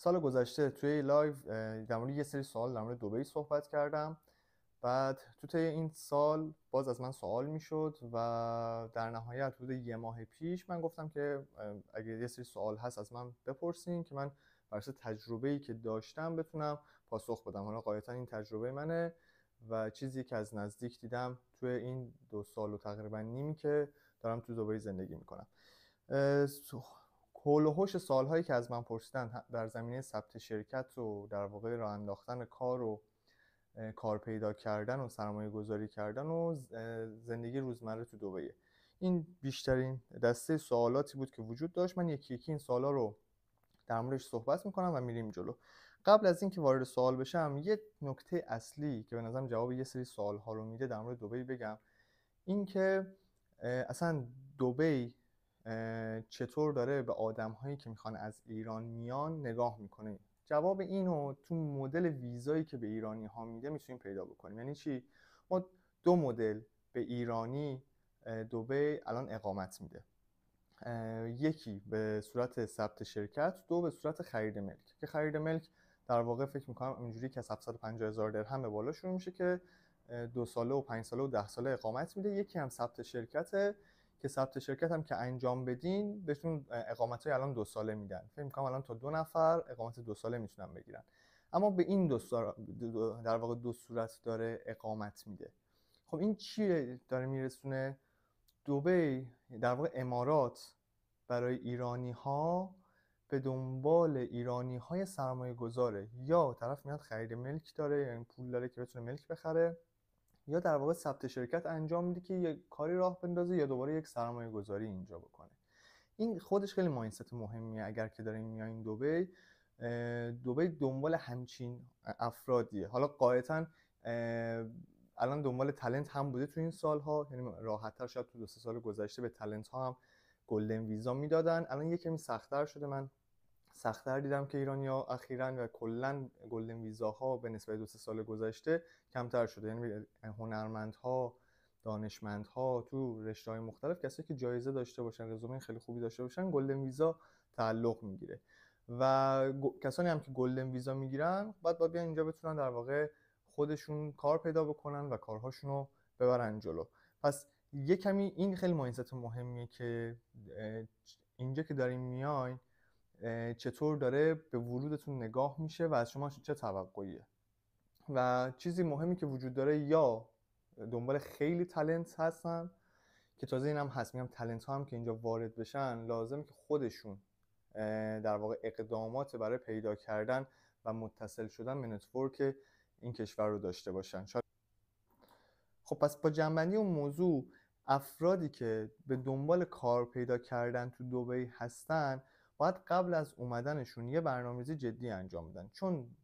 سال گذشته توی لایو در مورد یه سری سوال در مورد دبی صحبت کردم. بعد تو طی این سال باز از من سوال میشد و در نهایت حدود یه ماه پیش من گفتم که اگه یه سری سوال هست از من بپرسین که من بر اساس تجربه‌ای که داشتم بتونم پاسخ بدم. حالا غالبا این تجربه منه و چیزی که از نزدیک دیدم توی این 2 سال و تقریبا نیمی که دارم تو دبی زندگی میکنم. حول و حوش سالهایی که از من پرسیدن در زمینه ثبت شرکت و در واقع راه انداختن کار و کار پیدا کردن و سرمایه گذاری کردن و زندگی روزمره تو دبی، این بیشترین دسته سوالاتی بود که وجود داشت. من یکی یکی این سوالا رو در موردش صحبت میکنم و میریم جلو. قبل از اینکه وارد سوال بشم یه نکته اصلی که به نظرم جواب یه سری سوال‌ها رو میده در مورد دبی بگم، این که اصلا دبی چطور داره به آدم‌هایی که میخوان از ایران میان نگاه میکنه. جواب اینو تو مدل ویزایی که به ایرانی ها میده میتونیم پیدا بکنیم. یعنی چی؟ ما 2 مدل به ایرانی دبی الان اقامت میده. یکی به صورت ثبت شرکت، 2 به صورت خرید ملک. که خرید ملک در واقع فکر میکنم اینجوری که از 750,000 درهم به بالا شروع میشه که 2 ساله و 5 ساله و 10 ساله اقامت میده. یکی هم ثبت شرکته که ثبت شرکت هم که انجام بدین بهتون اقامت‌های الان 2 ساله میدن. فکر میکنم الان تا 2 نفر اقامت 2 ساله میتونن بگیرن. اما به این در واقع 2 صورت داره اقامت میده. خب این چیه داره میرسونه؟ دبی در واقع امارات برای ایرانی ها به دنبال ایرانی های سرمایه گذاره. یا طرف میاد خرید ملک داره، یعنی پول داره که بتونه ملک بخره، یا در واقع ثبت شرکت انجام میده که یک کاری راه بندازه یا دوباره یک سرمایه گذاری اینجا بکنه. این خودش خیلی مایندست مهمیه. اگر که دارین میایین دبی، دبی دنبال همچین افرادیه. حالا قاعدتاً الان دنبال تالنت هم بوده تو این سالها، یعنی راحت‌تر شاید تو 2 سال گذشته به تالنت ها هم گلدن ویزا میدادن. الان یه کمی سخت‌تر شده. من سخت‌تر دیدم که ایرانی‌ها اخیراً و کلاً گلدن ویزاها به نسبت 2 سال گذشته کمتر شده. یعنی هنرمندها، دانشمندها تو رشته‌های مختلف، کسایی که جایزه داشته باشن، رزومه خیلی خوبی داشته باشن، گلدن ویزا تعلق میگیره. و کسانی هم که گلدن ویزا میگیرن بعد بیان اینجا بتونن در واقع خودشون کار پیدا بکنن و کارهاشون رو ببرن جلو. پس یه کمی این خیلی مایندست مهمیه که اینجا که داریم میاین چطور داره به ورودتون نگاه میشه و از شما چه توقعیه. و چیزی مهمی که وجود داره، یا دنبال خیلی تالنت هستن که تازه اینم هست، میگم تالنت ها هم که اینجا وارد بشن لازمه که خودشون در واقع اقدامات برای پیدا کردن و متصل شدن به نتورک این کشور رو داشته باشن. خب پس با جنبندی اون موضوع، افرادی که به دنبال کار پیدا کردن تو دبی هستن باید قبل از اومدنشون یه برنامه‌ریزی جدی انجام بدن، چون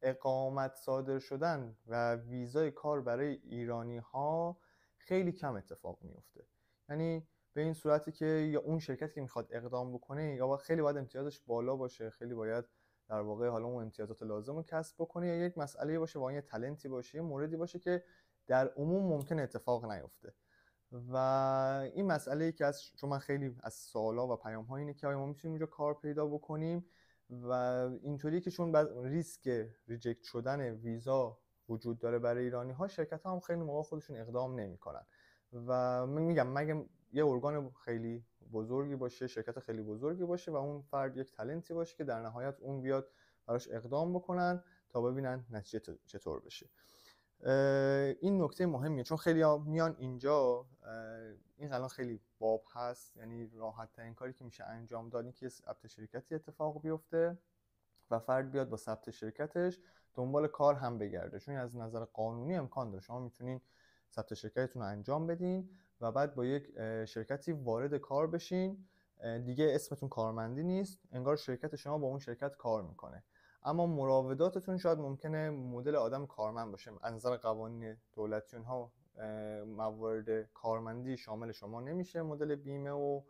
اقامت صادر شدن و ویزای کار برای ایرانی ها خیلی کم اتفاق میفته. یعنی به این صورتی که یا اون شرکتی که میخواد اقدام بکنه یا خیلی باید امتیازش بالا باشه، خیلی باید در واقع حالا اون امتیازات لازم رو کسب بکنه، یا یک مسئله باشه واقعا یه تالنتی باشه، یه موردی باشه که در عموم ممکن اتفاق نیفته. و این مسئله ای که چون من خیلی از سوالا و پیام ها اینه که آیا ما میتونیم اونجا کار پیدا بکنیم، و اینطوریه که چون ریسک ریجکت شدن ویزا وجود داره برای ایرانی ها، شرکت ها هم خیلی موقع خودشون اقدام نمیکنن. و من میگم مگه یه ارگان خیلی بزرگی باشه، شرکت خیلی بزرگی باشه و اون فرد یک تالنتی باشه که در نهایت اون بیاد براش اقدام بکنن تا ببینن نتیجه چطور بشه. این نکته مهمیه، چون خیلی ها میان اینجا. این الان خیلی باب هست، یعنی راحت ترین کاری که میشه انجام داد که ثبت شرکتی اتفاق بیفته و فرد بیاد با ثبت شرکتش دنبال کار هم بگرده، چون از نظر قانونی امکان داره شما میتونین ثبت شرکتتون رو انجام بدین و بعد با یک شرکتی وارد کار بشین. دیگه اسمتون کارمندی نیست، انگار شرکت شما با اون شرکت کار میکنه، اما مراوداتتون شاید ممکنه مدل آدم کارمند باشه. از نظر قوانین دولتی اونها موارد کارمندی شامل شما نمیشه، مدل بیمه و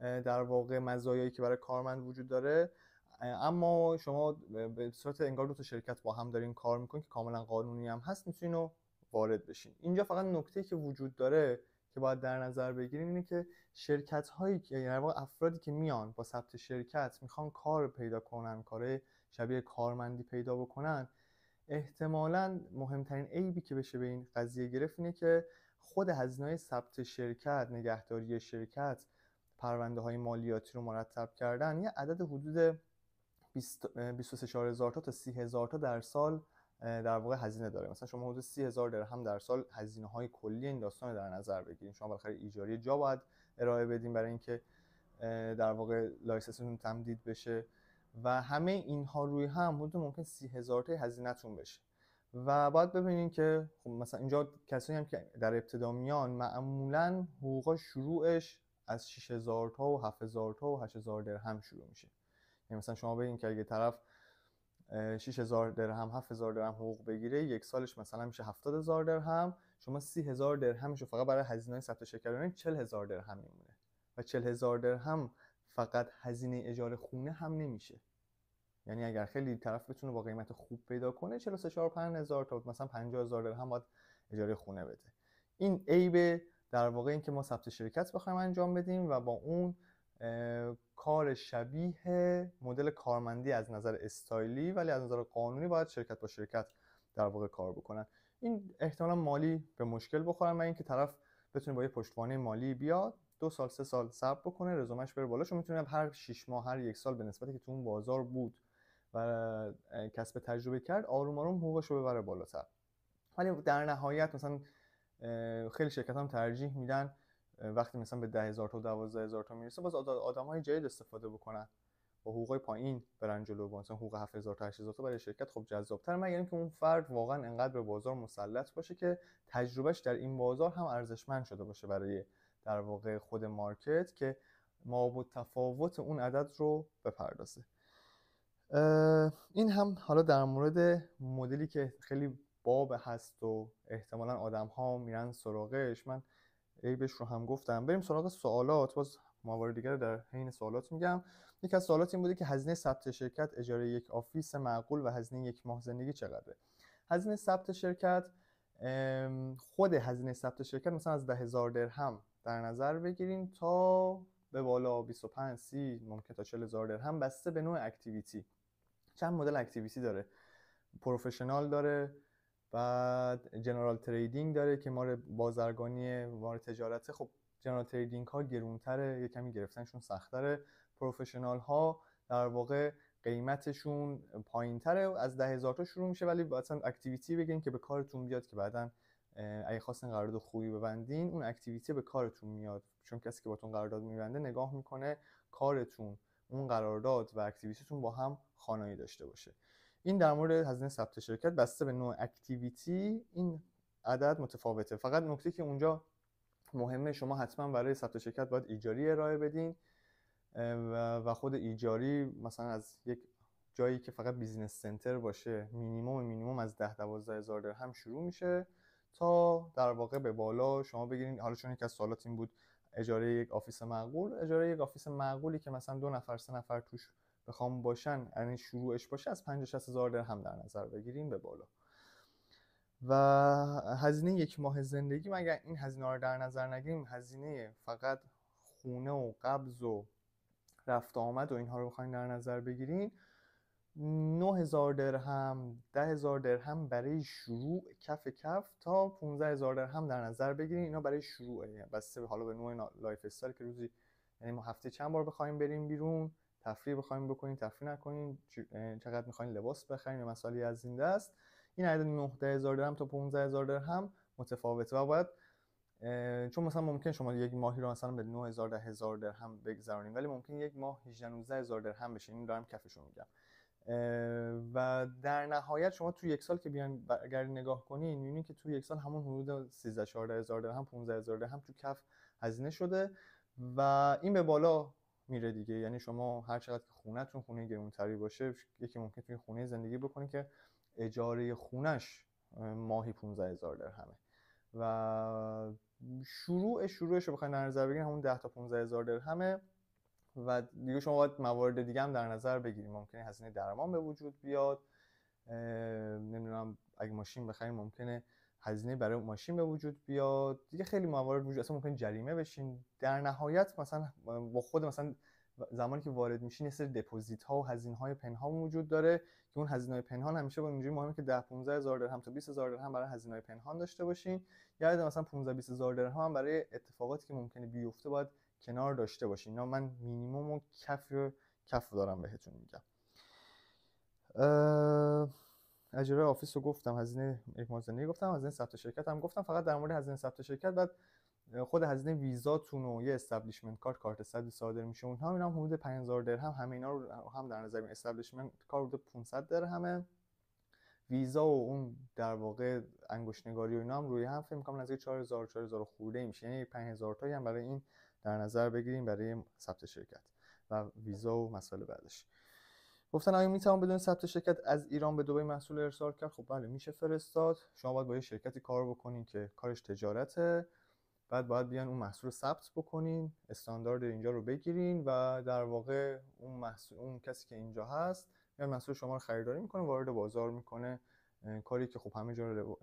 در واقع مزایایی که برای کارمند وجود داره. اما شما به صورت انگار 2 تا شرکت با هم دارین کار میکنین که کاملا قانونی هم هست، میتونین وارد بشین. اینجا فقط نکته‌ای که وجود داره که باید در نظر بگیریم اینه که شرکت هایی که یعنی افرادی که میان با ثبت شرکت میخوان کار پیدا کنن، کار شبیه کارمندی پیدا بکنن، احتمالاً مهمترین عیبی که بشه به این قضیه گرفت اینه که خود هزینه‌های ثبت شرکت، نگهداری شرکت، پرونده های مالیاتی رو مرتب کردن یه عدد حدود 23,000 تا 30,000 تا در سال در واقع هزینه داره. مثلا شما حدود 30,000 درهم در سال هزینه های کلی این داستان در نظر بگیرید. شما بالاخره ایجاری جا باید ارائه بدین برای اینکه در واقع لایسنستون تمدید بشه و همه اینها روی هم حدود ممکن 30,000 تا هزینه‌تون بشه. و باید ببینین که خب مثلا اینجا کسایی هم که در ابتدا میان معمولاً حقوق شروعش از 6,000 تا و 7,000 تا و 8,000 درهم شروع میشه. یعنی مثلا شما ببینید که اگه طرف 6,000 درهم 7,000 درهم حقوق بگیره، یک سالش مثلا میشه 70,000 درهم، شما 30,000 درهمش رو فقط برای هزینه ثبت شرکت ببینید 40,000 درهم میمونه و 40,000 درهم فقط هزینه اجاره خونه هم نمیشه. یعنی اگر خیلی طرف بتونه با قیمت خوب پیدا کنه 43,000 تا مثلا 50,000 درهم باید اجاره خونه بده. این عیب در واقع این که ما ثبت شرکت بخوایم انجام بدیم و با اون کار شبیه مدل کارمندی از نظر استایلی ولی از نظر قانونی باید شرکت با شرکت در واقع کار بکنن. این احتمالاً مالی به مشکل بخورن و اینکه طرف بتونه با یه پشتوانه مالی بیاد 2 سال 3 سال صبر بکنه، رزومش بره بالا، چون میتونه هر 6 ماه هر 1 سال به نسبتی که تو اون بازار بود و کسب تجربه کرد آروم آروم حقوقش رو ببره بالاتر. ولی در نهایت مثلا خیلی شرکت هم ترجیح میدن وقتی مثلا به 10,000 تا و 12,000 تا میرسه باز آدم‌های جدید استفاده بکنن با حقوقای پایین برن جلو. مثلا حقوق 7,000 تا 8,000 تا برای شرکت خب جذاب‌تر، مگر اینکه اون فرد واقعا انقدر به بازار مسلط باشه که تجربهش در این بازار هم ارزشمند شده باشه برای در واقع خود مارکت که ما تفاوت اون عدد رو بپردازه. این هم حالا در مورد مدلی که خیلی باب هست و احتمالاً آدم‌ها میرن سراغش. من عیبش رو هم گفتم. بریم سراغ سوالات. باز موارد دیگر در حین سوالات میگم. یکی از سوالات این بوده که هزینه ثبت شرکت، اجاره یک آفیس معقول و هزینه یک ماه زندگی چقدره؟ هزینه ثبت شرکت، خود هزینه ثبت شرکت مثلا از 10,000 درهم در نظر بگیریم تا به بالا 25 30 ممکن تا 40,000 درهم بسته به نوع اکتیویتی. چند مدل اکتیویتی داره؟ پروفشنال داره، بعد جنرال تریدینگ داره که مال بازرگانی، مال تجارته. خب جنرال تریدینگ ها گرونتره، یه کمی گرفتنشون سخت‌تره. پروفشنال ها در واقع قیمتشون پایین‌تره، از 10,000 تا شروع میشه، ولی مثلا اکتیویتی بگین که به کارتون بیاد که بعداً اگه خواستین قرارداد خوبی ببندین اون اکتیویتی به کارتون میاد، چون کسی که باتون قرارداد میبنده نگاه میکنه کارتون، اون قرارداد و اکتیویتیتون با هم خانایی داشته باشه. این در مورد هزینه ثبت شرکت بسته به نوع اکتیویتی این عدد متفاوته. فقط نکته که اونجا مهمه، شما حتما برای ثبت شرکت باید ایجاری ارائه بدین و خود ایجاری مثلا از یک جایی که فقط بیزینس سنتر باشه مینیمم از 10-12,000 درهم شروع میشه تا در واقع به بالا شما بگیرین. حالا چون یکی از سوالات این بود اجاره یک آفیس معقول، اجاره یک آفیس معقولی که مثلا 2 نفر 3 نفر توش بخوام باشن، یعنی شروعش باشه از 50-60,000 درهم در نظر بگیریم به بالا. و هزینه یک ماه زندگی، مگر این هزینه رو در نظر نگیریم، هزینه فقط خونه و قبض و رفت آمد و اینها رو بخواین در نظر بگیرین 9,000 درهم 10,000 درهم برای شروع کف تا 15,000 درهم در نظر بگیرین. اینا برای شروعه، بسته حالا به نوع لایف استایل که روزی، یعنی ما هفته چند بار بخوایم بریم بیرون، تفریح بخوایم بکنین تفریح نکنین، چقدر میخواین لباس بخرین و مسائلی از این دست. این عدد 9,000 درهم تا 15,000 درهم متفاوته و باید چون مثلا ممکن شما یک ماهی رو مثلا به 9,000 10,000 درهم بگذارین ولی ممکن یک ماه 18-19,000 درهم بشه. این دارم کفشو میگم. و در نهایت شما تو یک سال که بیان برگردی نگاه کنین میبینید که تو یک سال همون حدود 13-14,000 درهم 15,000 درهم تو کف هزینه شده و این به بالا میره دیگه. یعنی شما هر چقدر که خونه‌تون خونه گرونتری باشه، یکی ممکن توی خونه زندگی بکنه که اجاره خونش ماهی 15,000 درهمه و شروعش رو بخواید در نظر بگیرین همون 10 تا 15,000 درهمه و دیگه شما باید موارد دیگه هم در نظر بگیریم. ممکنه هزینه درمان به وجود بیاد، نمیدونم اگه ماشین بخریم ممکنه هزینه برای ماشین به وجود بیاد دیگه، خیلی موارد وجود، اصلا ممکن جریمه بشین. در نهایت مثلا با خود مثلا زمانی که وارد میشین یه سری دپوزیت ها و هزینه های پنهان وجود داره که اون هزینه های پنهان همیشه با اینجوری مهمه که 10 15 هزار درهم تا 20 هزار درهم برای هزینه های پنهان داشته باشین، یا مثلا 15 20 هزار درهم هم برای اتفاقاتی که ممکنه بیفته باید کنار داشته باشین. اینا من مینیمم و کف دارم بهتون میگم. اجاره آفیس رو گفتم، هزینه مازنی گفتم، هزینه ثبت شرکت هم گفتم. فقط در مورد هزینه ثبت شرکت بعد خود هزینه ویزاتون و یه استابلیشمنت کارت صد صادر میشه اونها، اینا هم حدود 5000 درهم، همه اینا رو هم در نظر بگیرید. استابلیشمنت کارت حدود 500 درهمه، ویزا و اون در واقع انگشت نگاری و اینا هم روی هم فکر می‌کنم نزدیک 4000 خورده میشه، یعنی 5000 تایی هم برای این در نظر بگیریم برای ثبت شرکت و ویزا و مسائل بعدش. گفتن آیا میتونم بدون ثبت شرکت از ایران به دبی محصول ارسال کرد؟ خب بله میشه فرستاد. شما باید با یه شرکتی کار بکنین که کارش تجارته، بعد باید بیان اون محصول رو ثبت بکنین، استاندارد اینجا رو بگیرین و در واقع اون کسی که اینجا هست میاد محصول شما رو خریداری میکنه، وارد بازار میکنه، کاری که خب همه جا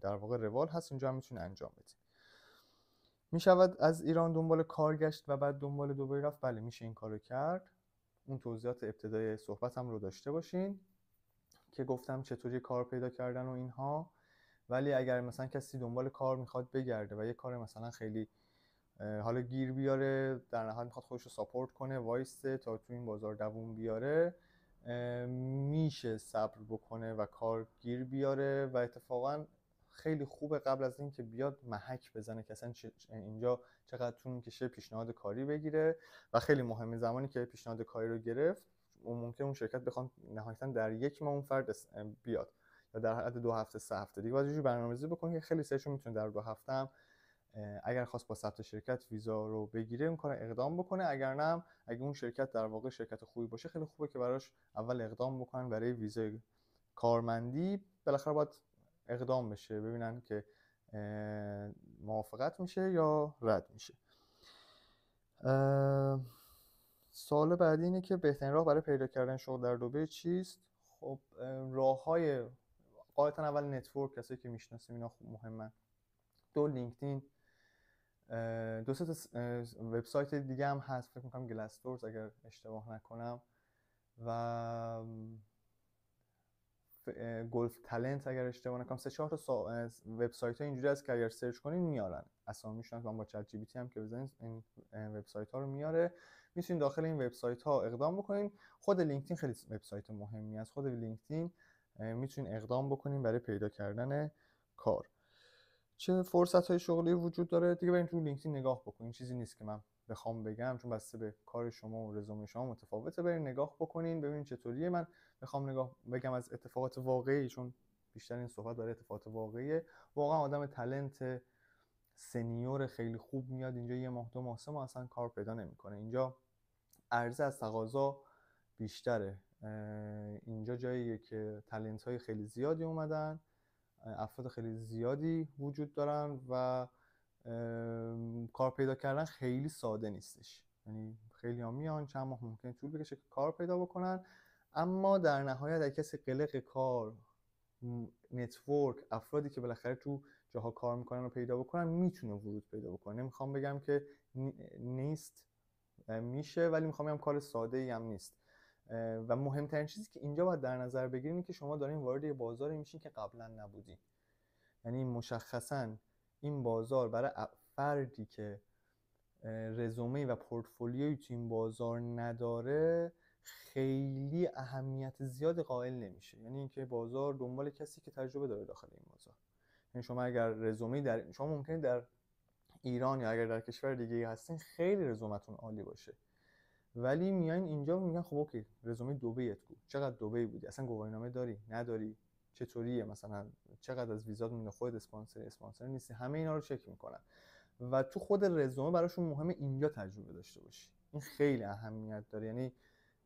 در واقع روال هست اینجا هم میتونه انجام بده. میشود از ایران دنبال کار گشت و بعد دنبال دبی رفت؟ بله میشه این کارو کرد. اون توضیحات ابتدای صحبتم رو داشته باشین که گفتم چطوری کار پیدا کردن و اینها. ولی اگر مثلا کسی دنبال کار میخواد بگرده و یه کار مثلا خیلی حالا گیر بیاره، در نهایت میخواد خودش رو ساپورت کنه وایسته تا تو این بازار دووم بیاره، میشه صبر بکنه و کار گیر بیاره و اتفاقا خیلی خوبه قبل از این که بیاد محک بزنه که اصلا اینجا چقدر طول میکشه پیشنهاد کاری بگیره. و خیلی مهمه زمانی که پیشنهاد کاری رو گرفت ممکنه اون شرکت بخواد نهایتا در 1 ماه اون فرد بیاد یا در حد 2 هفته 3 هفته دیگه باید برنامه‌ریزی بکنه که خیلی سریع میتونه در 2 هفته هم اگر خواست با ثبت شرکت ویزا رو بگیره اون کار اقدام بکنه. اگر نه، اگه اون شرکت در واقع شرکت خوبی باشه خیلی خوبه که براش اول اقدام بکنن برای ویزای کارمندی، بالاخره باید اقدام بشه ببینن که موافقت میشه یا رد میشه. سوال بعدی اینه که بهترین راه برای پیدا کردن شغل در دبی چیست؟ خب راه‌های قاعدتا اول نتورک، کسایی که میشناسیم اینا خوب مهمن. 2 لینکدین، 2 تا وبسایت دیگه هم هست، فکر می‌کنم گلاسدورز اگر اشتباه نکنم و گلف تالنت اگر اشتباه نکنم. 3-4 تا وبسایت ها اینجوری هست که اگر سرچ کنین میارن اسامیشون، با چت جی پی تی هم که بزنین این وبسایت ها رو میاره، میتونین داخل این وبسایت ها اقدام بکنین. خود لینکدین خیلی وبسایت مهمی است، خود لینکدین میتونین اقدام بکنین برای پیدا کردن کار. چه فرصت‌های شغلی وجود داره دیگه برین تو لینکدین نگاه بکنین، چیزی نیست که من بخوام بگم چون بسته به کار شما و رزومه شما متفاوته. برین نگاه بکنین ببینین چطوریه. من بخوام نگاه بگم از اتفاقات واقعی، چون بیشتر این صحبت برای اتفاقات واقعیه، واقعا آدم تالنت سنیور خیلی خوب میاد اینجا 1 ماه 2 ماه 3 ماه اصلا کار پیدا نمیکنه. اینجا عرضه از تقاضا بیشتره. اینجا جاییه که تالنت های خیلی زیادی اومدن، افراد خیلی زیادی وجود دارن و کار پیدا کردن خیلی ساده نیستش. یعنی خیلی ها میان چند ماه ممکنه طول بکشه که کار پیدا بکنن، اما در نهایت اگه کسی قلق کار، نتورک، افرادی که بالاخره تو جاها کار میکنن رو پیدا بکنن میتونه ورود پیدا بکنه. نمیخوام بگم که نیست، میشه، ولی میخوام بگم کار ساده ای هم نیست. و مهمترین چیزی که اینجا باید در نظر بگیریم اینه که شما دارین وارد یه بازاری میشین که قبلا نبودین. یعنی مشخصاً این بازار برای فردی که رزومه و پورتفولیوی تو این بازار نداره خیلی اهمیت زیاد قائل نمیشه. یعنی اینکه بازار دنبال کسی که تجربه داره داخل این بازار. یعنی شما اگر رزومه شما ممکنه در ایران یا اگر در کشور دیگه هستین خیلی رزومتون عالی باشه، ولی میایین اینجا میگن خب اوکی رزومه دبیت کو، چقدر دبی بودی، اصلا گواهینامه داری نداری، چطوریه، مثلا چقدر از ویزات میده، خود اسپانسر نیستی، همه اینا رو چک میکنن و تو خود رزومه براشون مهمه اینجا تجربه داشته باشی. این خیلی اهمیت داره. یعنی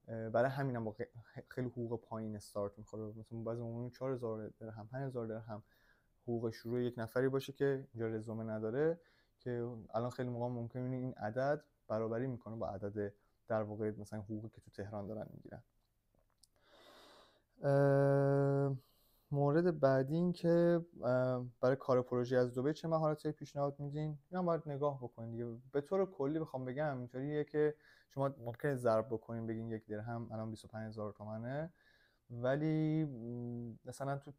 برای همینم با خیلی حقوق پایین استارت میخوره. مثلا بعضی موقع 4000 درهم 5000 درهم حقوق شروع یک نفری باشه که اینجا رزومه نداره، که الان خیلی موقع ممکنه این عدد برابری میکنه با عدد در واقع مثلا حقوقی که تو تهران دارن میگیرن. مورد مورد بعدی این که برای کار پروژه از دبی چه مهارت‌هایی پیشنهاد میدین؟ اینا باید نگاه بکنید دیگه. به طور کلی بخوام بگم اینطوریه که شما ممکنه ضرب بکنین بگین 1 درهم الان 25000 تومانه، ولی مثلا تو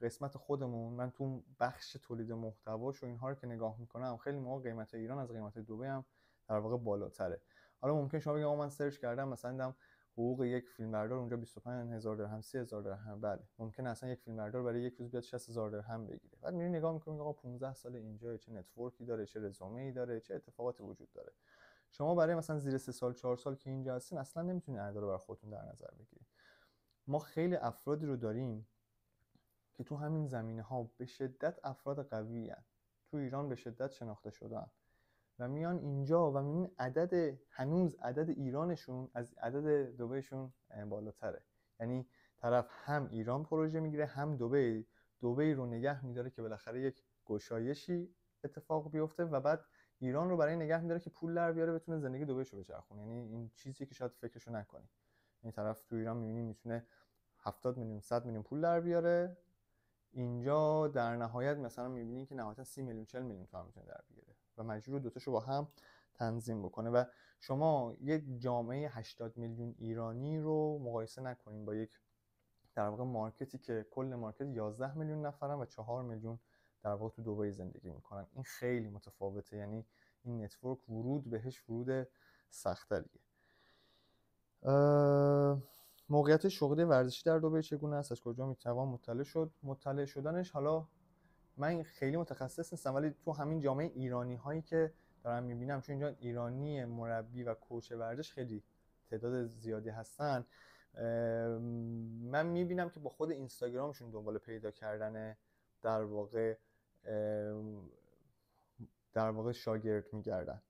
قسمت خودمون، من تو بخش تولید محتواش و اینها رو که نگاه میکنم، خیلی موقع قیمت ایران از قیمت دبی هم در واقع بالاتره. حالا ممکن شما بگید من سرچ کردم مثلا دیدم حقوق یک فیلمبردار اونجا 25000 درهم، 30000 درهم. بله ممکن اصلا یک فیلمبردار برای یک روز بیاد 60000 درهم بگیره. بعد میری نگاه میکنی آقا 15 سال اینجا چه نتورکی داره، چه رزومه‌ای داره، چه اتفاقاتی وجود داره. شما برای مثلا زیر 3 سال 4 سال که اینجا هستین اصلا نمیتونید اعداد رو برای خودتون در نظر بگیرید. ما خیلی افرادی رو داریم که تو همین زمینه‌ها به شدت افراد قوی هستند، تو ایران به شدت شناخته شدن و میان اینجا و میبینین هنوز عدد ایرانشون از عدد دبیشون بالاتره. یعنی طرف هم ایران پروژه میگیره هم دبی رو نگه میداره که بالاخره یک گشایشی اتفاق بیفته و بعد ایران رو برای نگه میداره که پول در بیاره بتونه زندگی دبیشو بچرخونه. یعنی این چیزی که شاید فکرشو نکنی. این طرف تو ایران میبینی میتونه 70 میلیون 100 میلیون پول در بیاره، اینجا در نهایت مثلا میبینین که نهایتا 30 میلیون 40 میلیون تومان میتونه در بیاره و مجبور دوتاشو با هم تنظیم بکنه. و شما یک جامعه 80 میلیون ایرانی رو مقایسه نکنین با یک در واقع مارکتی که کل مارکت 11 میلیون نفرن و 4 میلیون در واقع تو دبی زندگی میکنن. این خیلی متفاوته، یعنی این نتورک ورود بهش ورود سخت‌تریه. موقعیت شغلی ورزشی در دبی چگونه است؟ از کجا میتوان مطلع شدنش؟ حالا من خیلی متخصص نیستم، ولی تو همین جامعه ایرانی هایی که دارم میبینم، چون اینجا ایرانی مربی و کوچ ورزش خیلی تعداد زیادی هستن، من میبینم که با خود اینستاگرامشون دنبال پیدا کردن در واقع شاگرد میگردن.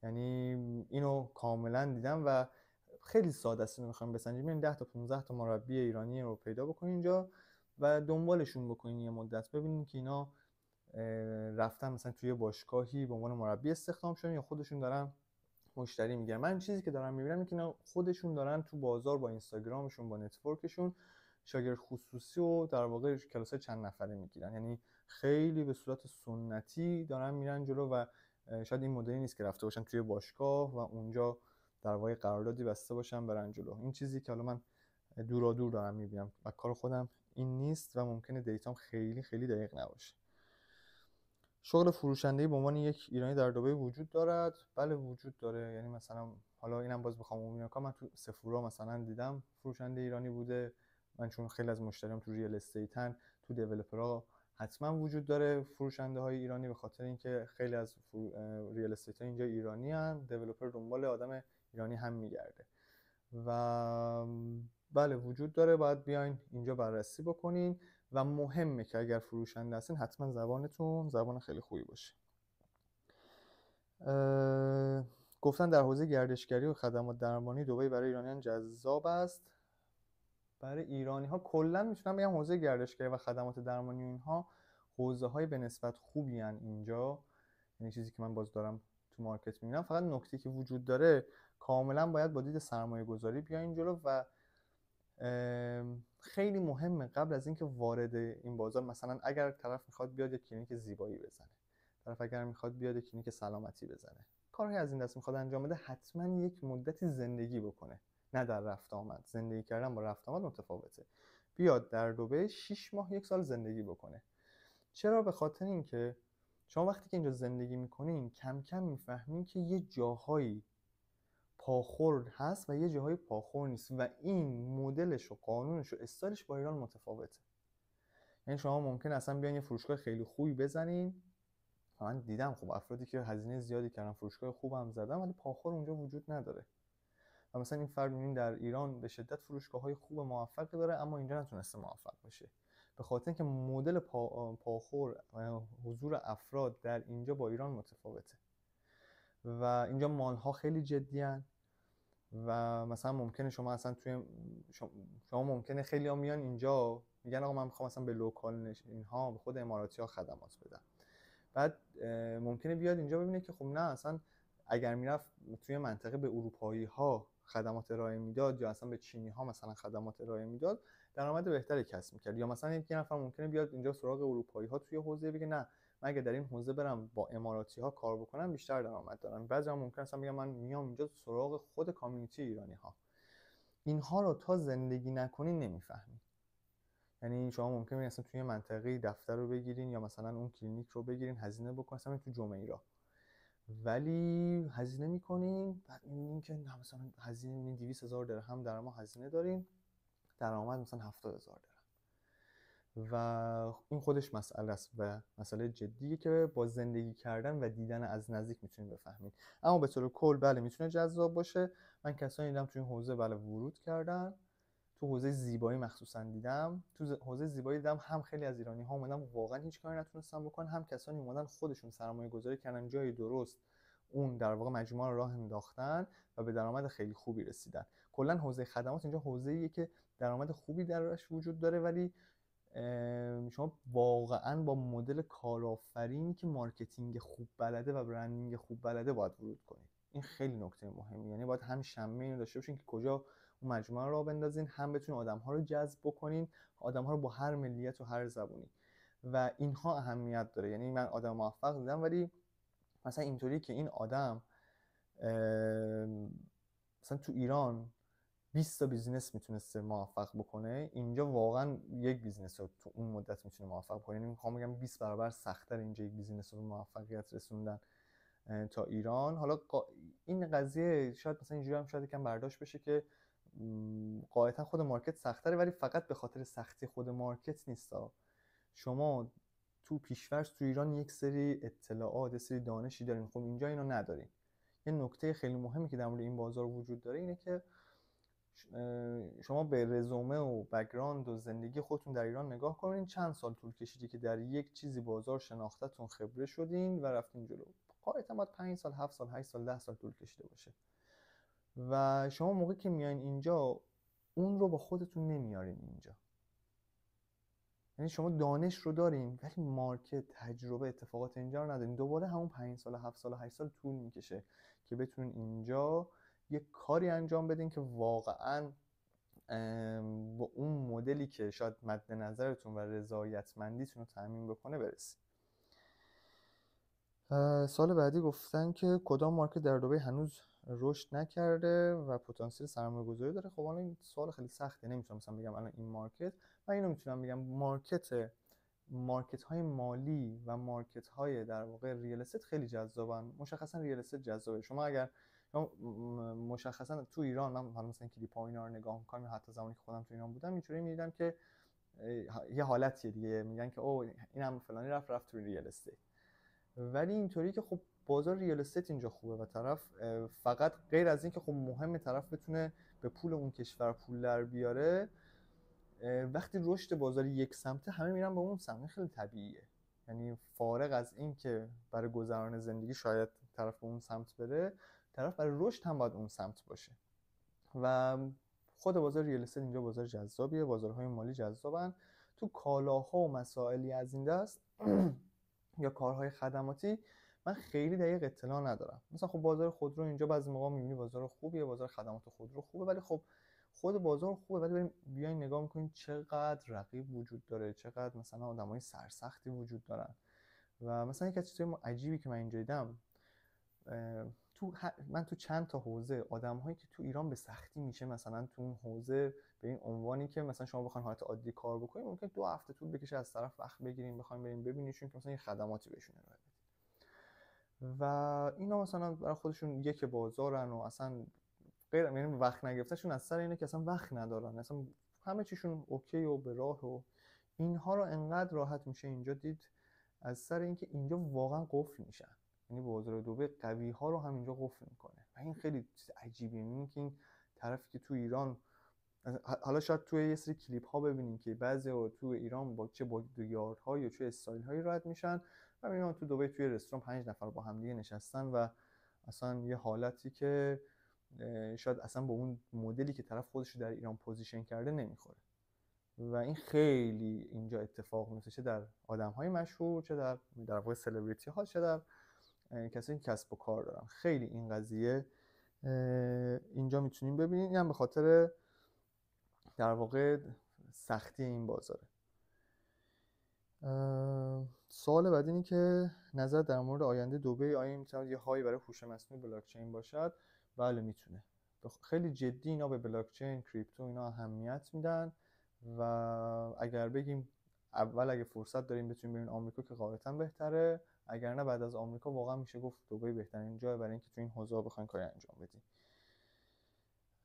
یعنی اینو کاملا دیدم و خیلی ساده است. اینو میخوام بسنجیم، این 10 تا 15 تا مربی ایرانی رو پیدا بکنین اینجا و دنبالشون بکنین یه مدت، ببینین که اینا رفتن مثلا توی باشگاهی به عنوان مربی استخدام شدن یا خودشون دارن مشتری میگیرن. من چیزی که دارم میبینم اینه که اینا خودشون دارن تو بازار با اینستاگرامشون با نتورکشون شاگرد خصوصی و در واقع کلاسای چند نفره میگیرن. یعنی خیلی به صورت سنتی دارن میرن جلو و شاید این مدلی نیست که رفته باشن توی باشگاه و اونجا در واقع قراردادی بسته باشن برن جلو. این چیزی که حالا من دورا دور دارم میبینم و کار خودم این نیست و ممکنه دیتام خیلی خیلی دقیق نباشه. شغل فروشنده‌ای به عنوان یک ایرانی در دبی وجود دارد؟ بله وجود داره. یعنی مثلا حالا اینم باز بخوام عمومی کنم، من تو سفورا مثلا دیدم فروشنده ایرانی بوده. من چون خیلی از مشتریام تو ریال استیتن، تو دیولپرها حتما وجود داره فروشنده های ایرانی، به خاطر اینکه خیلی از ریال استیت ها اینجا ایرانی هستند. دیولپر دنبال آدم ایرانی هم میگرده و بله وجود داره. باید بیاین اینجا بررسی بکنین و مهمه که اگر فروشنده هستین حتما زبانتون زبان خیلی خوبی باشه. گفتن در حوزه گردشگری و خدمات درمانی دبی برای ایرانیان جذاب است. برای ایرانی ها کلا میتونم بگم حوزه گردشگری و خدمات درمانی و اینها حوزه های به نسبت خوبی ان اینجا. یعنی چیزی که من باز دارم تو مارکت میبینم. فقط نکته که وجود داره کاملا باید با دید سرمایه گذاری بیاین جلو و خیلی مهمه قبل از اینکه وارد این بازار، مثلا اگر طرف میخواد بیاد یک کلینیک زیبایی بزنه، طرف اگر میخواد بیاد یک کلینیک سلامتی بزنه، کارهای از این دست میخواد انجام بده، حتما یک مدتی زندگی بکنه، نه در رفت آمد. زندگی کردن با رفت آمد متفاوته. بیاد در دبی 6 ماه 1 سال زندگی بکنه. چرا؟ به خاطر اینکه شما وقتی که اینجا زندگی میکنین کم کم میفهمین که یه جاهایی پاخور هست و یه جاهای پاخور نیست و این مدلش و قانونش و استایلش با ایران متفاوته. یعنی شما ممکن اصلا بیان یه فروشگاه خیلی خوبی بزنین، من دیدم خب افرادی که هزینه زیادی کردن فروشگاه خوب هم زدن ولی پاخور اونجا وجود نداره. و مثلا این فرد می‌بینین در ایران به شدت فروشگاه‌های خوب موفقی داره اما اینجا نتونسته موفق بشه، به خاطر اینکه مدل پاخور و حضور افراد در اینجا با ایران متفاوته و اینجا مال‌ها خیلی جدی‌ان و مثلا ممکنه شما اصلا شما ممکنه خیلی ها میان اینجا میگن آقا من میخوام مثلا به لوکال اینها به خود اماراتی ها خدمات بدم. بعد ممکنه بیاد اینجا ببینه که خب نه، اصلا اگر میرفت توی منطقه به اروپایی ها خدمات ارائه میداد یا اصلا به چینی ها مثلا خدمات ارائه میداد، درآمد بهتری کسب میکرد. یا مثلا یک نفر ممکنه بیاد اینجا سراغ اروپایی ها توی حوزه بگه نه من اگه در این حوزه برم با اماراتی ها کار بکنم بیشتر درآمد دارم. بعضیا ممکنه اصلا بگم من میام اینجا سراغ خود کامیونیتی ایرانی ها. اینها رو تا زندگی نکنین نمیفهمین. یعنی شما ممکنه اصلا توی منطقه دفتر رو بگیرین یا مثلا اون کلینیک رو بگیرین هزینه بکنین مثلا تو جمعه، ولی هزینه میکنین بعد میبینین که نه مثلا هزینه میبینین 200,000 درهم در ماه هزینه دارین، درآمد مثلا 70,000 درهم. و این خودش مسئله است و مسئله جدیه که با زندگی کردن و دیدن از نزدیک میتونید بفهمید. اما به طور کل بله میتونه جذاب باشه. من کسایی دیدم توی این حوزه بله ورود کردن، تو حوزه زیبایی مخصوصا دیدم، تو حوزه زیبایی دیدم هم خیلی از ایرانی ها اومدن واقعا هیچ کاری نتونستن بکنن، هم کسانی اومدن خودشون سرمایه گذاری کردن جای درست، اون در واقع مجموعه رو راه انداختن و به درآمد خیلی خوبی رسیدن. کلا حوزه خدمات اینجا حوزه‌ایه که درآمد خوبی درش وجود داره، ولی شما واقعا با مدل کارآفرینی که مارکتینگ خوب بلده و برندینگ خوب بلده باید ورود کنید. این خیلی نکته مهمه. یعنی باید هم شمه اینو داشته باشین که کجا اون مجموعه رو راه بندازین، هم بتونین آدم‌ها رو جذب بکنین، آدم‌ها رو با هر ملیت و هر زبونی. و اینها اهمیت داره. یعنی من آدم موفق دیدم ولی مثلا اینطوری که این آدم مثلا تو ایران 20 تا بیزینس میتونسته موفق بکنه، اینجا واقعا یک بیزینس رو تو اون مدت میتونه موفق بکنه. یعنی میخوام بگم 20 برابر سخت‌تر اینجا یک بیزینس رو به موفقیت رسوندن تا ایران. حالا این قضیه شاید مثلا اینجوری هم شاید یکم برداشت بشه که قاعدتا خود مارکت سخت‌تره، ولی فقط به خاطر سختی خود مارکت نیستا. شما تو پیش‌فرض تو ایران یک سری اطلاعات، یک سری دانشی دارین، خب اینجا اینو ندارین. یه نکته خیلی مهمی که در مورد این بازار وجود داره اینه که شما به رزومه و بک‌گراند و زندگی خودتون در ایران نگاه کنین، چند سال طول کشیدی که در یک چیزی بازار شناختتون خبره شدین و رفتین جلو. قاعدتا باید 5 سال 7 سال 8 سال 10 سال طول کشیده باشه. و شما موقعی که میایین اینجا اون رو با خودتون نمیارین اینجا. یعنی شما دانش رو دارین ولی مارکت، تجربه، اتفاقات اینجا رو ندارین. دوباره همون 5 سال 7 سال 8 سال طول میکشه که بتونین اینجا یک کاری انجام بدین که واقعاً با اون مدلی که شاید مد نظرتون و رضایتمندیتون رو تامین بکنه برسید. سال بعدی گفتن که کدام مارکت در دبی هنوز رشد نکرده و پتانسیل سرمایه‌گذاری داره. خب الان این سوال خیلی سخته، نمیتونم مثلا بگم الان این مارکت. من اینو میتونم بگم مارکت های مالی و مارکت های در واقع ریال استیت خیلی جذابن. مشخصا ریال استیت جذابه. شما اگر مشخصا تو ایران، من مثلا کلیپ ها اینا رو نگاه میکنم، حتی زمانی که خودم تو ایران بودم اینجوری میدیدم که یه حالتیه دیگه، میگن که اوه اینم فلانی رفت تو ریال استیت. ولی اینطوری که خب بازار ریال استیت اینجا خوبه و طرف فقط غیر از این که خب مهمه طرف بتونه به پول اون کشور پول در بیاره، وقتی رشد بازار یک سمته همه میرن به اون سمت، خیلی طبیعیه. یعنی فارغ از این که برای گذران زندگی شاید طرف به اون سمت بره، طرف برای رشد هم باید اون سمت باشه. و خود بازار ریال استیت اینجا بازار جذابیه، بازارهای مالی جذابن. تو کالاها و مسائلی از این دست یا کارهای خدماتی من خیلی دقیق اطلاع ندارم. مثلا خب بازار خودرو اینجا بعضی موقع میبینی بازار خوبیه، بازار خدمات خودرو خوبه، ولی خب خود بازار خوبه ولی بیاین نگاه میکنین چقدر رقیب وجود داره، چقدر مثلا آدمای سرسختی وجود دارن. و مثلا یک از چیزای عجیبی که من اینجا دیدم، من تو چند تا حوزه آدم‌هایی که تو ایران به سختی میشه مثلا تو اون حوزه به این عنوانی که مثلا شما بخواید حالت عادی کار بکنید ممکن 2 هفته طول بکشه از طرف وقت بگیریم بخوایم بریم ببینیشون که مثلا یه خدماتی بهشون ارائه بدید. و اینا مثلا برای خودشون یک بازارن و اصلا غیر، یعنی وقت نگرفتشون از سر اینه که اصلا وقت ندارن، اصلا همه چیشون اوکی و به راه و اینها رو انقدر راحت میشه اینجا دید از سر اینکه اینجا واقعا قفل میشن. یعنی بازار دبی قوی ها رو هم اینجا قفل میکنه و این خیلی چیز عجیبیه. یعنی که این طرفی که تو ایران، حالا شاید توی یه سری کلیپ ها ببینین که بعضی تو ایران با چه بادیگاردها یا چه استایل هایی رد میشن و اینا تو دبی توی رستوران 5 نفر با هم دیگه نشستن و اصلا یه حالتی که شاید اصلا با اون مدلی که طرف خودش رو در ایران پوزیشن کرده نمیخوره. و این خیلی اینجا اتفاق میفته، چه در آدم‌های مشهور، چه در واقع سلبریتی ها، چه در کسایی که کسب و کار دارن. خیلی این قضیه اینجا میتونیم ببینید. این هم به خاطر در واقع سختی این بازاره. سوال بعد اینه که نظر در مورد آینده دبی، آیا میتونه یه هایی برای هوش مصنوعی بلاک چین باشد؟ بله میتونه. خیلی جدی اینا به بلاک چین، کریپتو اینا اهمیت میدن و اگر بگیم اول اگه فرصت داریم بتونیم بریم آمریکا که غالبا بهتره، اگر نه بعد از آمریکا واقعا میشه گفت دبی بهترین جای برای اینکه تو این حوزه بخواین کاری انجام بدیم.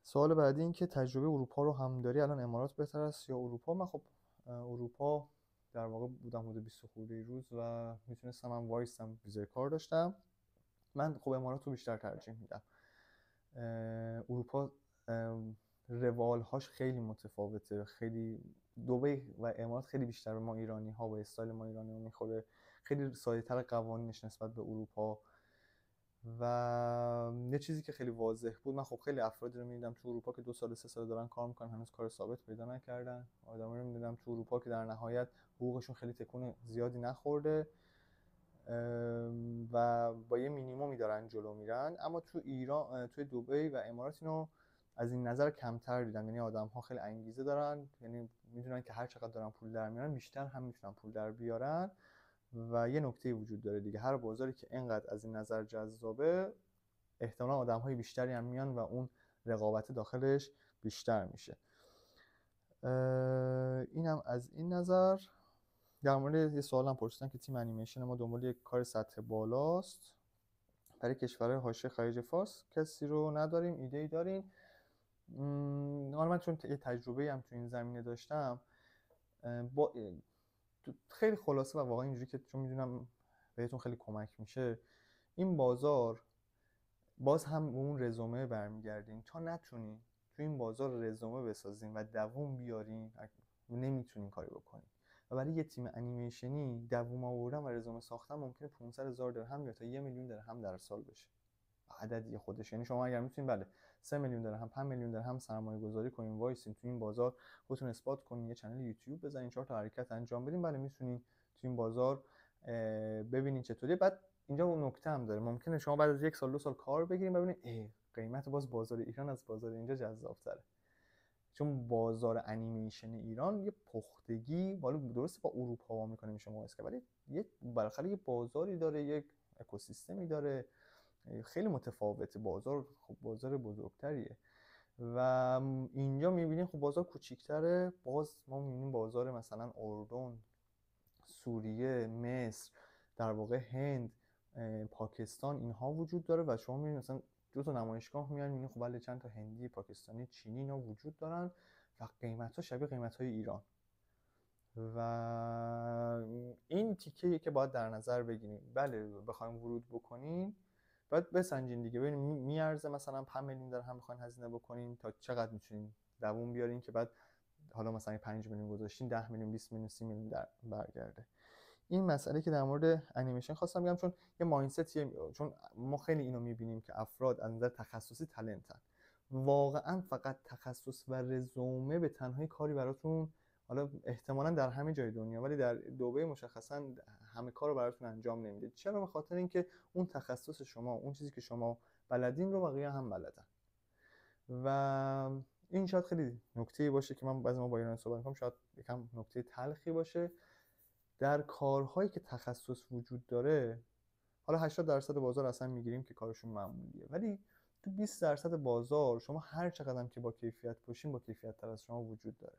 سوال بعدی این که تجربه اروپا رو هم داری، الان امارات بهتر است یا اروپا؟ من خب اروپا در واقع بودم حدود 20 خورده روز و میتونستم هم وایسم، ویزای کار داشتم. من خب امارات رو بیشتر ترجیح میدم. اروپا روالهاش خیلی متفاوته، خیلی دبی و امارات خیلی بیشتر به ما ایرانی ها و استایل ما ایرانی ها میخوره، خیلی ساده تر قوانینش نسبت به اروپا. و یه چیزی که خیلی واضح بود، من خب خیلی افرادی رو میدیدم تو اروپا که 2 سال 3 سال دارن کار میکنن هنوز کار ثابت پیدا نکردن، آدمایی رو میدیدم تو اروپا که در نهایت حقوقشون خیلی تکون زیادی نخورده و با یه مینیمومی دارن جلو میرن. اما تو ایران، توی دبی و امارات اینو از این نظر کمتر دیدم، یعنی آدم‌ها خیلی انگیزه دارن، یعنی میدونن که هر چقدر دارن پول در میارن بیشتر هم میتونن پول در بیارن. و یه نکته وجود داره دیگه، هر بازاری که اینقدر از این نظر جذابه احتمالاً آدم‌های بیشتری هم میان و اون رقابت داخلش بیشتر میشه. اینم از این نظر. در مورد یه سوال هم پرسیدن که تیم انیمیشن ما دنبال یک کار سطح بالاست برای کشورهای حاشیه خلیج فارس، کسی رو نداریم. ایده‌ای دارین؟ حالا من چون یه تجربه هم تو این زمینه داشتم، با خیلی خلاصه و واقعا اینجوری که چون میدونم بهتون خیلی کمک میشه، این بازار باز هم به اون رزومه برمیگردین. تا نتونین تو این بازار رزومه بسازین و دووم بیارین نمیتونین کاری بکنین. و برای یه تیم انیمیشنی دووم آوردن و رزومه ساختن ممکنه 500,000 درهم یا تا 1 میلیون درهم در سال بشه، عددی خودش. یعنی شما اگر میتونین بله 3 میلیون درهم 5 میلیون درهم سرمایه گذاری کنین، وایسین تو این بازار خودتون اثبات کنین، یه کانال یوتیوب بزنین، 4 تا حرکت انجام بدین، بله میتونین تو این بازار ببینین چطوریه. بعد اینجا اون نکته هم داره، ممکنه شما بعد از 1 سال 2 سال کار بگیرین ببینید قیمت باز بازار ایران از بازار اینجا جذاب‌تره. چون بازار انیمیشن ایران یه پختگی بالا درسته با اروپا و آمریکا نمیشه مقایسه کرد، ولی یه بالاخره یه بازاری داره، یک اکوسیستمی داره، خیلی متفاوته. بازار خب بازار بزرگتریه و اینجا میبینیم خب بازار کوچیک‌تره. باز ما میبینیم بازار مثلا اردن، سوریه، مصر، در واقع هند، پاکستان اینها وجود داره و شما میبینید مثلا 2 تا نمایشگاه میان میبینید خب بله چند تا هندی، پاکستانی، چینی اینا وجود دارن و قیمت‌ها شبیه قیمت‌های ایران. و این تیکه‌ایه که باید در نظر بگیریم. بله بخوایم ورود بکنین باید بسنجین دیگه، ببینید میارزه مثلا 5 میلیون درهم بخواین هزینه بکنین تا چقدر میتونین دووم بیارین که بعد حالا مثلا 5 میلیون گذاشتین 10 میلیون 20 میلیون 30 میلیون در برگرده. این مسئله که در مورد انیمیشن خواستم بگم، چون یه مایندستیه، چون ما خیلی اینو میبینیم که افراد از نظر تخصصی تالنتن، واقعا فقط تخصص و رزومه به تنهایی کاری براتون، حالا احتمالاً در همه جای دنیا ولی در دبی مشخصاً همه کار رو براتون انجام نمیده. چرا؟ به خاطر اینکه اون تخصص شما، اون چیزی که شما بلدین رو بقیه هم بلدن. و این شاید خیلی نکته‌ای باشه که من بعضی ما با ایرانی صحبت می‌کنم، شاید یکم نکته تلخی باشه. در کارهایی که تخصص وجود داره، حالا 80% بازار اصلا میگیریم که کارشون معمولیه، ولی تو 20% بازار شما هر چقدر که با کیفیت باشین، با کیفیت تر از شما وجود داره.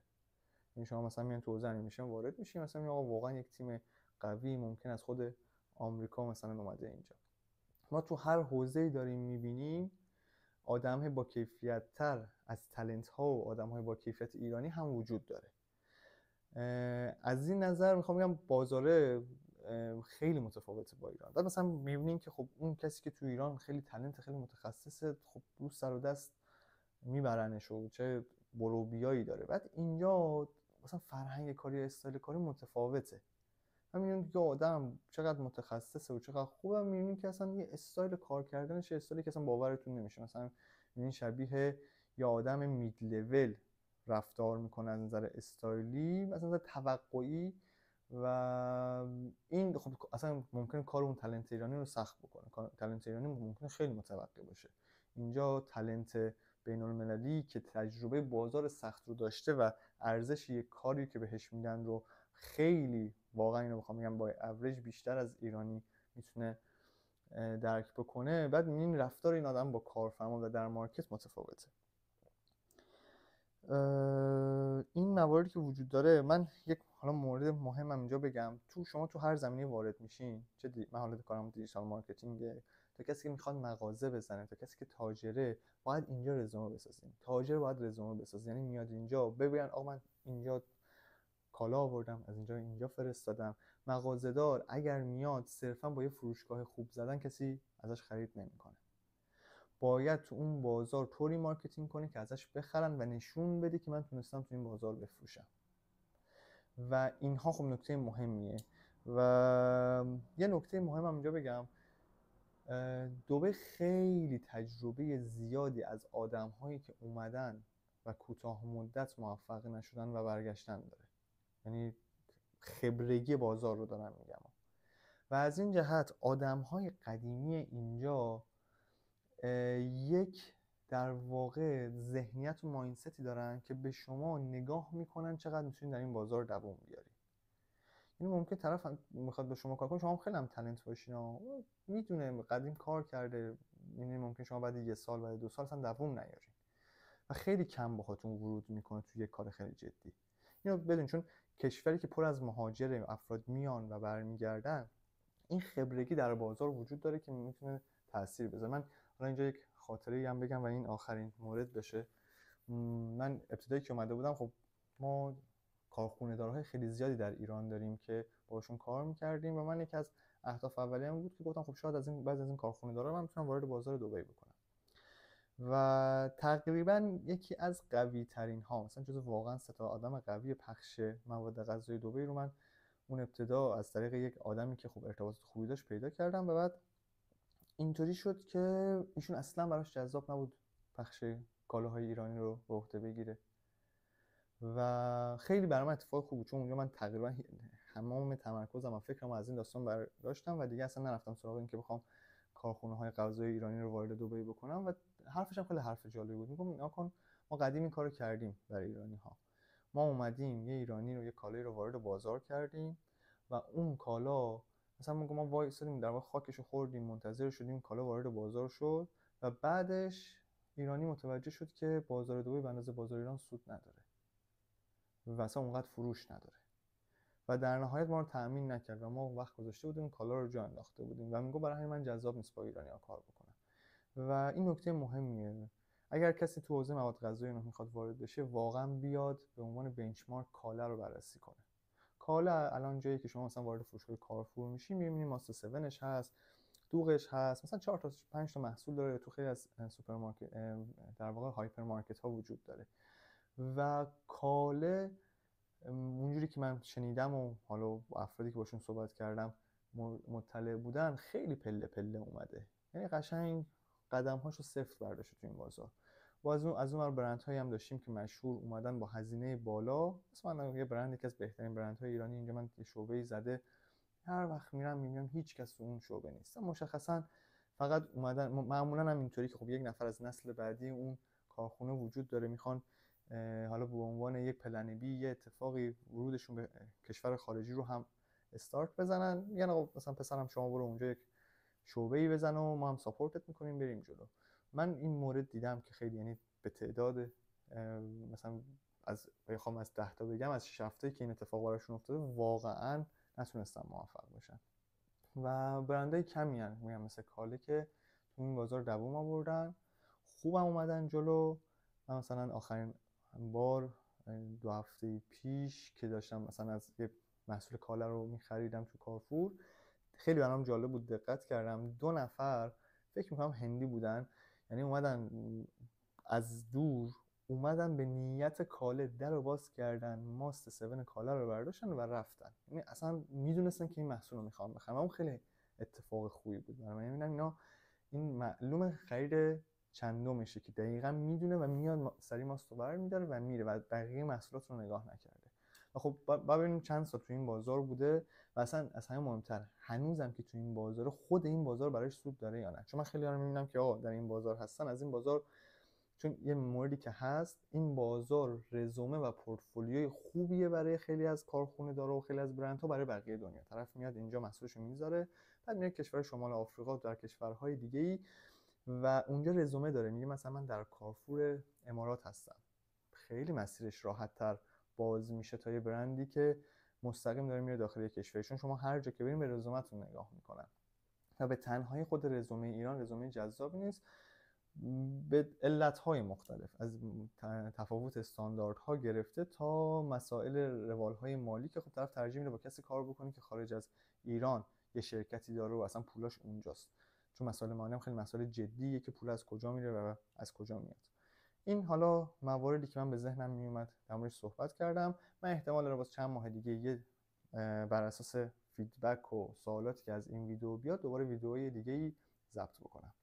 این شما مثلا میان تو حوزه انیمیشن وارد میشین، مثلا آقا واقعا یک تیم قوی ممکن از خود آمریکا مثلا اومده اینجا. ما تو هر حوزه‌ای داریم میبینیم آدم‌های با کیفیت تر از تالنت ها و آدم‌های با کیفیت ایرانی هم وجود داره. از این نظر میخوام بگم بازاره خیلی متفاوته با ایران. بعد مثلا میبینیم که خب اون کسی که تو ایران خیلی تالنت خیلی متخصصه، خب رو سر و دست میبرنش و چه بروبیایی داره. بعد اینجا مثلا فرهنگ کاری، استایل کاری متفاوته. همین که آدم چقدر متخصصه و چقدر خوبه، میبینیم که اصلا یه استایل کار کردنش استایلی که اصلا باورتون نمیشه. مثلا میبینید شبیه یه آدم مید لول رفتار میکنه از نظر استایلی، از نظر توقعی، و این خب اصلا ممکنه کار اون تالنت ایرانی رو سخت بکنه. تالنت ایرانی ممکنه خیلی متوقع باشه، اینجا تالنت بین المللی که تجربه بازار سخت رو داشته و ارزش یک کاری که بهش میدن رو خیلی، واقعا اینو بخوام بگم، با اوریج بیشتر از ایرانی میتونه درک بکنه، بعد این رفتار این آدم با کارفرما و در مارکت متفاوته. این مواردی که وجود داره، من یک حالا مورد مهمم اینجا بگم، شما تو هر زمینه وارد میشین، چه من حالا کارم دیجیتال مارکتینگه، تا کسی که میخواد مغازه بزنه تا کسی که تاجره، باید اینجا رزومه بسازین. تاجر باید رزومه بسازه، یعنی میاد اینجا ببینن آقا من اینجا کالا آوردم، از اینجا فرستادم. مغازه‌دار اگر میاد صرفا با یه فروشگاه خوب زدن کسی ازش خرید نمیکنه. باید تو اون بازار طوری مارکتینگ کنی که ازش بخرن و نشون بده که من تونستم تو این بازار بفروشم. و اینها خب نکته مهمیه. و یه نکته مهمم اینجا بگم، دبی خیلی تجربه زیادی از آدم‌هایی که اومدن و کوتاه مدت موفق نشدن و برگشتن داره. یعنی خبرگی بازار رو دارم میگم. و از این جهت آدم‌های قدیمی اینجا یک در واقع ذهنیت و مایندستی دارن که به شما نگاه میکنن چقدر میتونید در این بازار دوام بیارید. یعنی ممکن طرف میخواد به شما کار کنه، شما خیلی هم تالنت باشین، میدونه قدیم کار کرده، یعنی ممکن شما بعد 1 سال بعد 2 سال اصلا دوام نیارین و خیلی کم باهاتون ورود میکنه توی یک کار خیلی جدی. اینو بدون، چون کشوری که پر از مهاجر افراد میان و برمیگردن، این خبرگی در بازار وجود داره که میتونه تاثیر بذاره. من حالا اینجا یک خاطره هم بگم و این آخرین مورد بشه. من ابتدایی که اومده بودم، خب ما کارخونه دارهای خیلی زیادی در ایران داریم که باشون کار میکردیم و من یکی از اهداف اولیه‌ام بود که گفتم خب شاید بعضی از این کارخونه دارها من میتونم وارد بازار دبی بکنم. و تقریبا یکی از قوی ترین ها، مثلا جزو واقعا 3 تا آدم قوی پخش مواد غذایی دبی رو من اون ابتدا از طریق یک آدمی که خب ارتباطات خوبی داشت پیدا کردم و بعد اینطوری شد که ایشون اصلا براش جذاب نبود پخش کالاهای ایرانی رو به عهده بگیره و خیلی برام اتفاق خوب بود، چون اونجا من تقریبا تمام تمرکزم و فکرم از این داستان برداشتم و دیگه اصلا نرفتم سراغ این که بخوام کارخونه های غذایی ایرانی رو وارد دبی بکنم. و حرفش هم خیلی حرف جالبی بود. میگم نکن، ما قدیم این کارو کردیم برای ایرانی ها. ما اومدیم یه ایرانی رو، یه کالایی رو وارد بازار کردیم و اون کالا مثلا ما وایسادیم در واقع خاکشو خوردیم، منتظر شدیم کالا وارد بازار شد و بعدش ایرانی متوجه شد که بازار دبی به اندازه بازار ایران سود نداره و اصلا اونقدر فروش نداره و در نهایت ما رو تأمین نکرد و ما وقت گذاشته بودیم کالا رو جا انداخته بودیم و میگه برای همین من جذاب نیست با ایرانی‌ها کار بکنم. و این نکته مهمیه. اگر کسی تو حوزه مواد غذایی میخواد وارد بشه، واقعا بیاد به عنوان بنچمارک کالا رو بررسی کنه. کالا الان جایی که شما مثلا وارد فروشگاه کارفور میشی، میبینی ماست 7ش هست، دوغش هست، مثلا 4 تا 5 تا محصول داره، تو خیلی از سوپرمارکت در واقع هایپر مارکت ها وجود داره. و کاله اونجوری که من شنیدم و حالا با افرادی که باشون صحبت کردم مطلع بودن، خیلی پله پله اومده، یعنی قشنگ قدم‌هاشو سفت برداشته تو این بازار. و از اون برندهایی هم داشتیم که مشهور اومدن با هزینه بالا. مثلا یه برند، یکی از بهترین برندهای ایرانی، اینجا من یه شعبه‌ای زده، هر وقت میرم میبینم هیچ کس تو اون شعبه نیست، مشخصا فقط اومدن. معمولا هم اینطوری که خب یک نفر از نسل بعدی اون کارخونه وجود داره، میخوان حالا به عنوان یک پلن بی یه اتفاقی ورودشون به کشور خارجی رو هم استارت بزنن، میگن مثلا پسرم شما برو اونجا یک شعبه‌ای بزن و ما هم ساپورتت میکنیم بریم جلو. من این مورد دیدم که خیلی، یعنی به تعداد مثلا بخوام از 10 تا بگم، از 6 هفته که این اتفاق براشون افتاده واقعا نتونستن موفق بشن. و برندهای کمی هستن میگم مثل کاله که تو این بازار دوام آوردن، خوبم اومدن جلو. من مثلا آخرین بار 2 هفته پیش که داشتم مثلا از یه محصول کاله رو میخریدم تو کارفور، خیلی برام جالب بود، دقت کردم 2 نفر فکر میکنم هندی بودن، یعنی اومدن از دور، اومدن به نیت کاله در رو باز کردن، ماست 7 کاله رو برداشتن و رفتن. یعنی اصلا میدونستن که این محصول رو میخوام بخرم. اون خیلی اتفاق خوبی بود برام. یعنی اینا این معلومه خرید چندمشه که دقیقاً میدونه و میاد سری ماست رو برمی‌داره و میره و بقیه محصولات رو نگاه نکرده. و خب ببینیم چند سال تو این بازار بوده و اصلا از همه مهمتر هنوزم که تو این بازار، خود این بازار برایش سود داره یا نه. چون من خیلی میبینم که آقا در این بازار هستن، از این بازار، چون یه موردی که هست، این بازار رزومه و پورتفولیوی خوبیه برای خیلی از کارخونه داره و خیلی از برندها برای بقیه دنیا. طرف میاد اینجا محصولشو میذاره، بعد میاد کشور شمال آفریقا و در کشورهای دیگه‌ای و اونجا رزومه داره، میگه مثلا من در کارفور امارات هستم. خیلی مسیرش راحت‌تر باز میشه تا یه برندی که مستقیم داره میره داخل کشور، چون شما هر جا که بریم به رزومتون نگاه میکنن و به تنهایی خود رزومه ایران رزومه جذابی نیست، به علت‌های مختلف، از تفاوت استانداردها گرفته تا مسائل روالهای مالی که خب طرف ترجیح میده با کسی کار بکنه که خارج از ایران یه شرکتی داره و اصلا پولاش اونجاست، چون مسائل مالی هم خیلی مسائل جدیه که پول از کجا میره و از کجا میاد. این حالا مواردی که من به ذهنم میومد در موردش صحبت کردم. من احتمال داره واسه چند ماه دیگه یه بر اساس فیدبک و سوالاتی که از این ویدیو بیاد دوباره ویدیوهای دیگه‌ای ضبط بکنم.